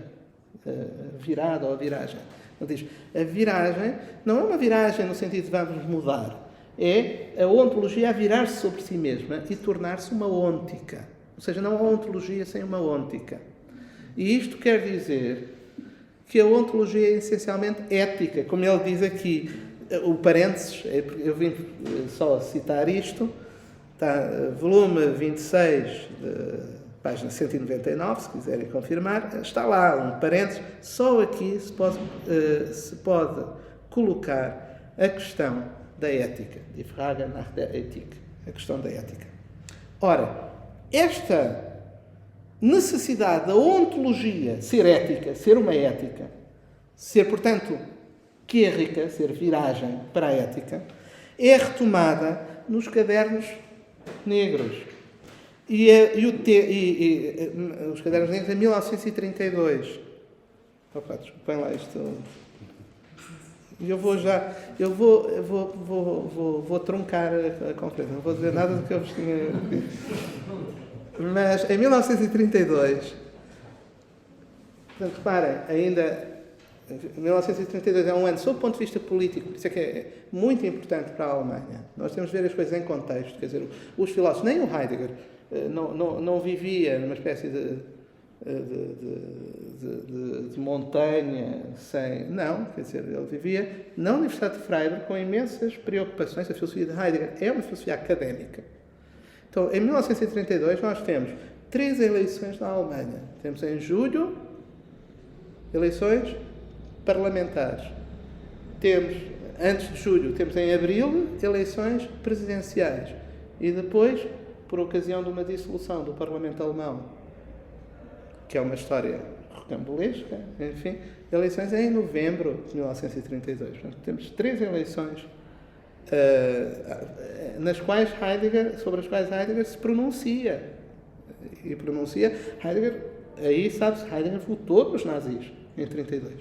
virada ou viragem. Ele diz, a viragem não é uma viragem no sentido de vamos mudar, é a ontologia a virar-se sobre si mesma e tornar-se uma ôntica. Ou seja, não há ontologia sem uma ôntica. E isto quer dizer que a ontologia é essencialmente ética, como ele diz aqui. O parênteses, eu vim só citar isto, está, volume 26, página 199, se quiserem confirmar, está lá um parênteses, só aqui se pode colocar a questão da ética, die Frage nach der Ethik, a questão da ética. Ora, esta necessidade da ontologia ser ética, ser uma ética, ser, portanto, quérrica, ser viragem para a ética, é retomada nos cadernos negros. Os cadernos negros em 1932. Opa, desculpem lá isto. Vou truncar a conferência, não vou dizer nada do que eu vos tinha dito. Mas em 1932, portanto, reparem, ainda 1932 é um ano, sob o ponto de vista político, por isso é que é muito importante para a Alemanha. Nós temos de ver as coisas em contexto, quer dizer, os filósofos, nem o Heidegger, não vivia numa espécie de montanha sem... Não, quer dizer, ele vivia na Universidade de Freiburg com imensas preocupações. A filosofia de Heidegger é uma filosofia académica. Então, em 1932, nós temos 3 eleições na Alemanha. Temos em julho eleições parlamentares. Temos, antes de julho, temos em abril eleições presidenciais. E depois, por ocasião de uma dissolução do Parlamento Alemão, que é uma história rocambolesca, enfim, eleições em novembro de 1932. Portanto, temos 3 eleições sobre as quais Heidegger se pronuncia. E pronuncia, Heidegger, aí sabe-se, Heidegger votou nos nazis em 32.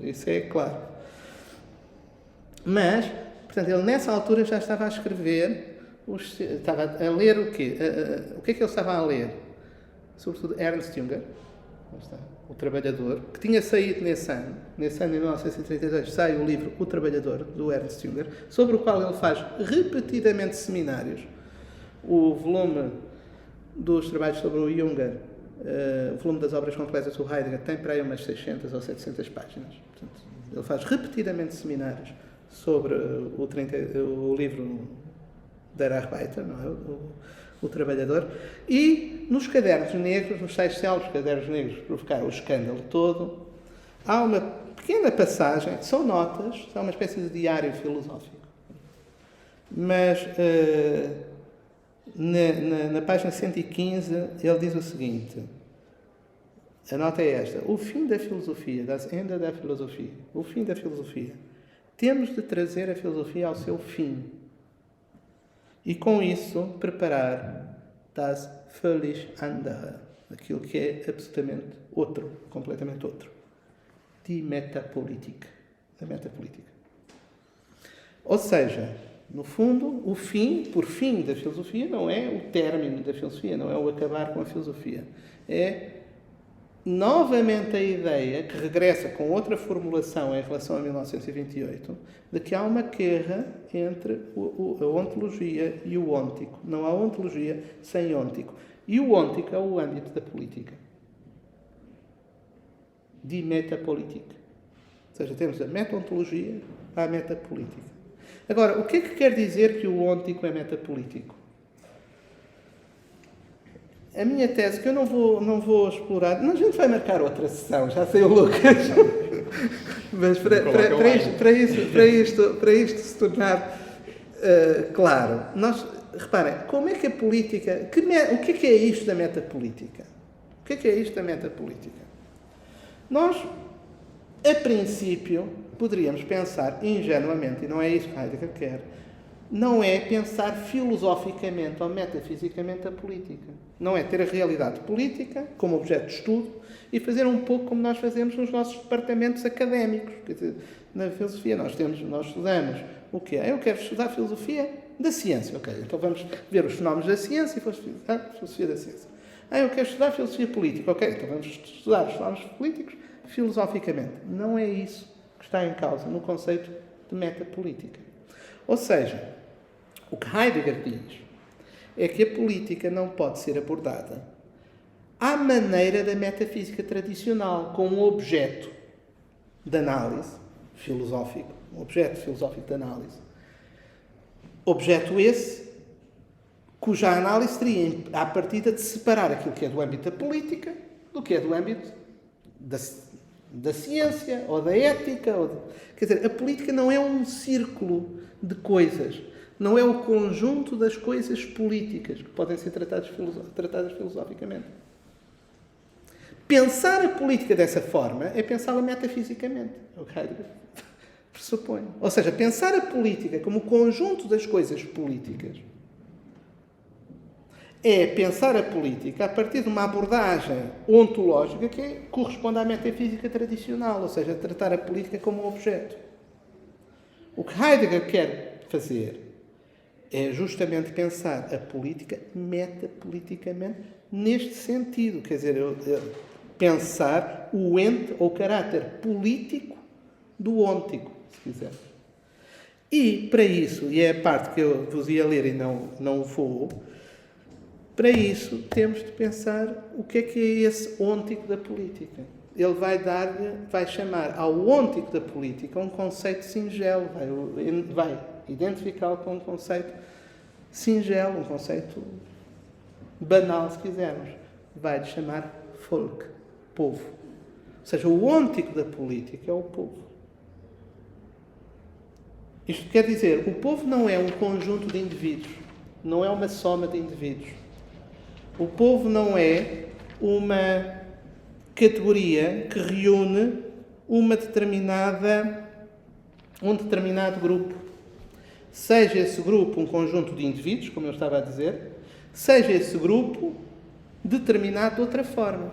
Isso é claro. Mas, portanto, ele nessa altura já estava a escrever, estava a ler o quê? O que é que ele estava a ler? Sobretudo Ernst Jünger, o Trabalhador, que tinha saído nesse ano de 1932, sai o livro O Trabalhador, do Ernst Jünger, sobre o qual ele faz repetidamente seminários. O volume dos trabalhos sobre o Jünger, o volume das obras completas do Heidegger, tem para aí umas 600 ou 700 páginas. Portanto, ele faz repetidamente seminários sobre o livro Der Arbeiter, não é? O Trabalhador, e nos cadernos negros, nos 6 célebres cadernos negros que provocaram o escândalo todo, há uma pequena passagem, são notas, são uma espécie de diário filosófico. Mas na página 115 ele diz o seguinte, a nota é esta: o fim da filosofia, das Ende der Philosophie, o fim da filosofia. Temos de trazer a filosofia ao seu fim. E com isso preparar das völlig andere, aquilo que é absolutamente outro, completamente outro. Die Metapolitik, a metapolítica. Ou seja, no fundo, o fim, por fim da filosofia, não é o término da filosofia, não é o acabar com a filosofia. É novamente a ideia, que regressa com outra formulação em relação a 1928, de que há uma guerra entre a ontologia e o ôntico. Não há ontologia sem ôntico. E o ôntico é o âmbito da política. De metapolítica. Ou seja, temos a meta-ontologia, a metapolítica. Agora, o que é que quer dizer que o ôntico é metapolítico? A minha tese, que eu não vou explorar, a gente vai marcar outra sessão, já sei o Lucas, mas para isto se tornar claro, reparem, como é que a política, o que é isto da metapolítica? O que é isto da metapolítica? Nós, a princípio, poderíamos pensar ingenuamente, e não é isso que Heidegger quer, não é pensar filosoficamente ou metafisicamente a política. Não é ter a realidade política como objeto de estudo e fazer um pouco como nós fazemos nos nossos departamentos académicos. Quer dizer, na filosofia nós estudamos o quê? Eu quero estudar filosofia da ciência. Ok, então vamos ver os fenómenos da ciência e filosofia da ciência. Eu quero estudar filosofia política. Ok, então vamos estudar os fenómenos políticos filosoficamente. Não é isso que está em causa no conceito de metapolítica. Ou seja, o que Heidegger diz é que a política não pode ser abordada à maneira da metafísica tradicional, como um objeto de análise filosófico, um objeto filosófico de análise. Objeto esse cuja análise teria à partida de separar aquilo que é do âmbito da política do que é do âmbito da ciência ou da ética. Quer dizer, a política não é um círculo de coisas. Não é o conjunto das coisas políticas que podem ser tratadas filosoficamente. Pensar a política dessa forma é pensá-la metafisicamente. É o que Heidegger pressupõe. Ou seja, pensar a política como o conjunto das coisas políticas é pensar a política a partir de uma abordagem ontológica que corresponde à metafísica tradicional, ou seja, tratar a política como um objeto. O que Heidegger quer fazer é justamente pensar a política metapoliticamente neste sentido. Quer dizer, pensar o ente ou caráter político do ôntico, se quiser. E, para isso, e é a parte que eu vos ia ler e não vou, para isso temos de pensar o que é esse ôntico da política. Ele vai chamar ao ôntico da política um conceito singelo, vai identificá-lo com um conceito singelo, um conceito banal, se quisermos. Vai-lhe chamar folk, povo. Ou seja, o ôntico da política é o povo. Isto quer dizer, o povo não é um conjunto de indivíduos, não é uma soma de indivíduos. O povo não é uma categoria que reúne um determinado grupo. Seja esse grupo um conjunto de indivíduos, como eu estava a dizer, seja esse grupo determinado de outra forma.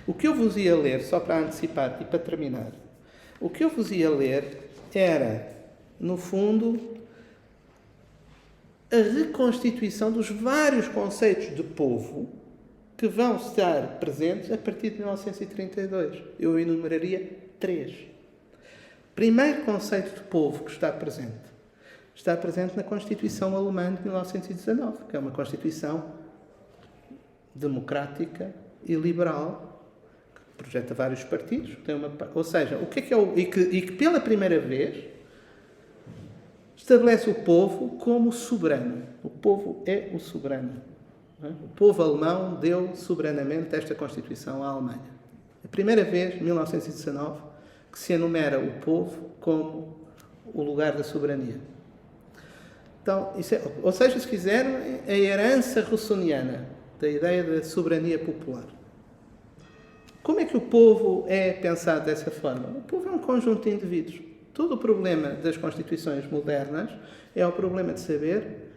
O que eu vos ia ler, só para antecipar e para terminar, o que eu vos ia ler era, no fundo, a reconstituição dos vários conceitos de povo que vão estar presentes a partir de 1932. Eu enumeraria 3. Primeiro conceito de povo que está presente na Constituição Alemã de 1919, que é uma Constituição democrática e liberal, que projeta vários partidos. Ou seja, o que é e que pela primeira vez estabelece o povo como soberano. O povo é o soberano. O povo alemão deu soberanamente esta Constituição à Alemanha. A primeira vez, em 1919, que se enumera o povo como o lugar da soberania. Então, ou seja, se quiserem, a herança russoniana da ideia da soberania popular. Como é que o povo é pensado dessa forma? O povo é um conjunto de indivíduos. Todo o problema das constituições modernas é o problema de saber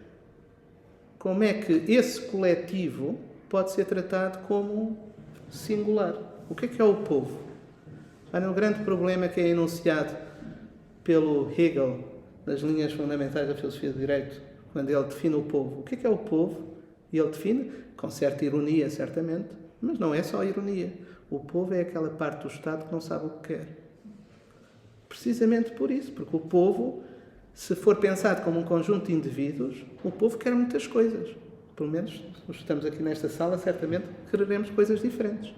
como é que esse coletivo pode ser tratado como singular. O que é o povo? O grande problema que é enunciado pelo Hegel nas linhas fundamentais da filosofia do direito, quando ele define o povo. O que é o povo? E ele define, com certa ironia, certamente, Mas não é só a ironia. O povo é aquela parte do Estado que não sabe o que quer. Precisamente por isso, porque o povo, se for pensado como um conjunto de indivíduos, o povo quer muitas coisas. Pelo menos, se estamos aqui nesta sala, certamente quereremos coisas diferentes.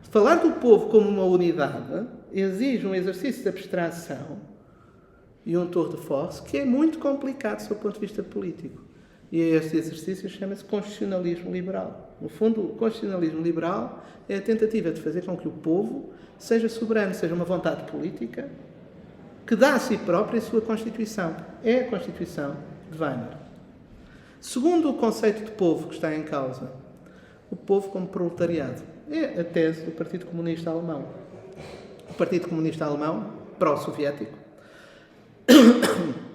Falar do povo como uma unidade exige um exercício de abstração e um tour de force que é muito complicado do seu ponto de vista político. E este exercício chama-se constitucionalismo liberal. No fundo, o constitucionalismo liberal é a tentativa de fazer com que o povo seja soberano, seja uma vontade política que dá a si própria a sua Constituição. É a Constituição de Weimar. Segundo o conceito de povo que está em causa, o povo como proletariado. É a tese do Partido Comunista Alemão. O Partido Comunista Alemão, pró-soviético,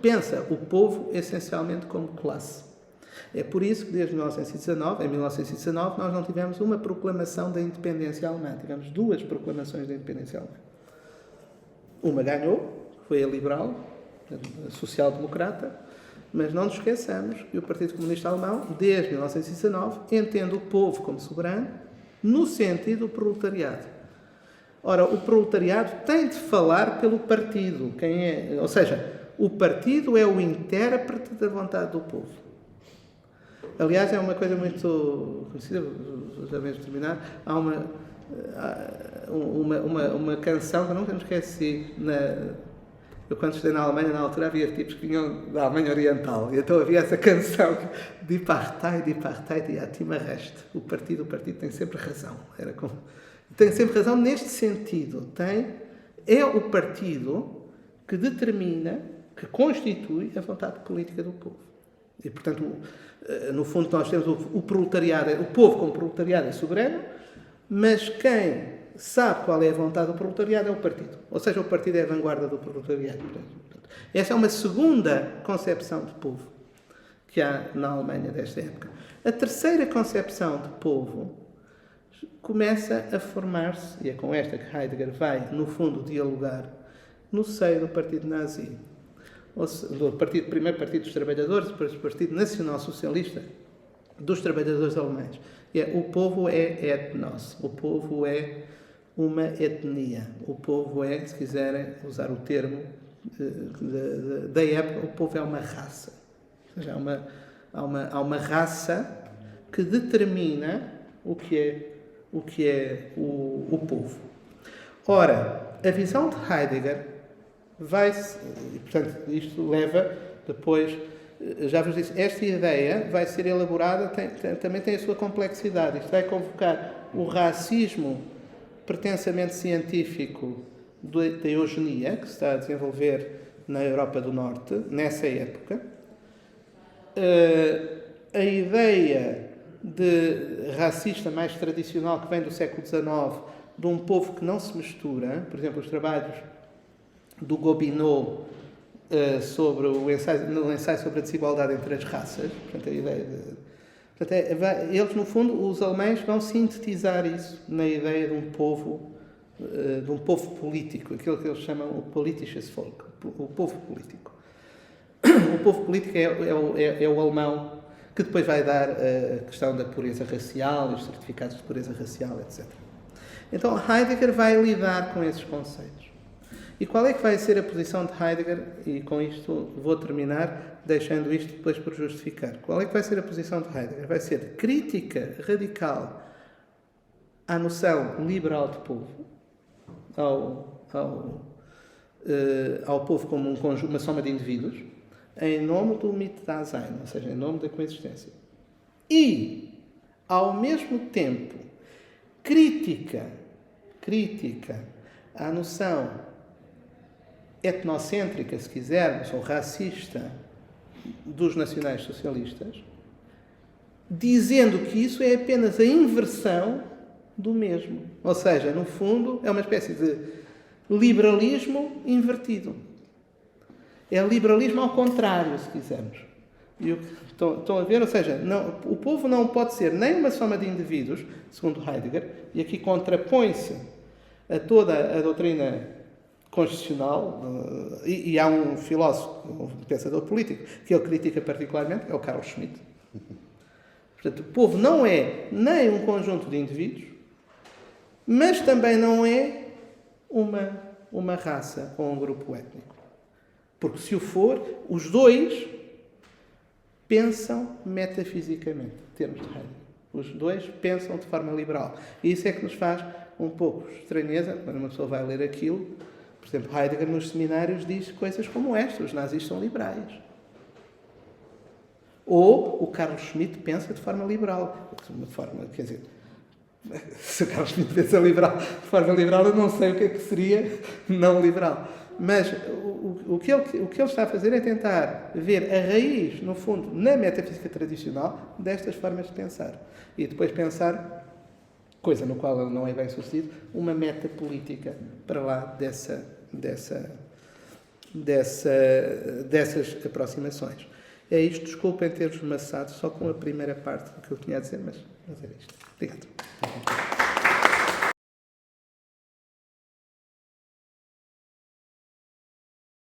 pensa o povo essencialmente como classe. É por isso que desde 1919, em 1919, nós não tivemos uma proclamação da independência alemã. Tivemos 2 proclamações da independência alemã. Uma ganhou, foi a liberal, a social-democrata, mas não nos esqueçamos que o Partido Comunista Alemão, desde 1919, entende o povo como soberano no sentido do proletariado. Ora, o proletariado tem de falar pelo partido. Ou seja, o partido é o intérprete da vontade do povo. Aliás, é uma coisa muito conhecida, já vamos terminar, há uma canção que eu nunca me esqueci. Eu, quando estudei na Alemanha, na altura, havia tipos que vinham da Alemanha Oriental. E então havia essa canção de Partei, die hat immer recht. O partido tem sempre razão. Tem sempre razão neste sentido. É o partido que determina, que constitui a vontade política do povo. E, portanto, no fundo, nós temos o proletariado, o povo como proletariado é soberano, mas quem sabe qual é a vontade do proletariado é o partido. Ou seja, o partido é a vanguarda do proletariado. Essa é uma segunda concepção de povo que há na Alemanha desta época. A terceira concepção de povo começa a formar-se, e é com esta que Heidegger vai, no fundo, dialogar, no seio do Partido Nazi. Do primeiro Partido dos Trabalhadores, depois do Partido Nacional Socialista dos Trabalhadores Alemães. O povo é etnos, o povo é uma etnia, o povo é, se quiserem usar o termo da época, o povo é uma raça. Ou seja, há uma raça que determina o que é o povo. Ora, a visão de Heidegger portanto, isto leva depois, já vos disse, esta ideia vai ser elaborada, também tem a sua complexidade. Isto vai convocar o racismo pretensamente científico da eugenia, que se está a desenvolver na Europa do Norte, nessa época. A ideia de racista mais tradicional que vem do século XIX, de um povo que não se mistura, por exemplo, os trabalhos do Gobineau sobre no ensaio sobre a desigualdade entre as raças. Portanto, a ideia eles, no fundo, os alemães vão sintetizar isso na ideia de um povo político, aquilo que eles chamam o politisches Volk, o povo político. O povo político é o alemão que depois vai dar a questão da pureza racial, os certificados de pureza racial, etc. Então, Heidegger vai lidar com esses conceitos. E qual é que vai ser a posição de Heidegger? E com isto vou terminar, deixando isto depois por justificar. Qual é que vai ser a posição de Heidegger? Vai ser de crítica radical à noção liberal de povo, ao povo como uma soma de indivíduos, em nome do Mitdasein, ou seja, em nome da coexistência. E, ao mesmo tempo, crítica à noção etnocêntrica, se quisermos, ou racista, dos nacionais-socialistas, dizendo que isso é apenas a inversão do mesmo. Ou seja, no fundo, é uma espécie de liberalismo invertido. É liberalismo ao contrário, se quisermos. Estão a ver? Ou seja, o povo não pode ser nem uma soma de indivíduos, segundo Heidegger, e aqui contrapõe-se a toda a doutrina constitucional, e há um filósofo, um pensador político, que ele critica particularmente, é o Carl Schmitt. Portanto, o povo não é nem um conjunto de indivíduos, mas também não é uma raça ou um grupo étnico. Porque se o for, os dois pensam metafisicamente, em termos de Heidegger. Os dois pensam de forma liberal. E isso é que nos faz um pouco estranheza, quando uma pessoa vai ler aquilo. Por exemplo, Heidegger nos seminários diz coisas como esta: os nazis são liberais. Ou o Carlos Schmitt pensa de forma liberal. De uma forma, quer dizer, se o Carlos Schmitt pensa de forma liberal, eu não sei o que é que seria não liberal. Mas o que ele está a fazer é tentar ver a raiz, no fundo, na metafísica tradicional, destas formas de pensar. E depois pensar, coisa no qual ele não é bem sucedido, uma metapolítica para lá dessas aproximações. É isto, desculpem ter-vos maçado só com a primeira parte do que eu tinha a dizer, mas é isto. Obrigado.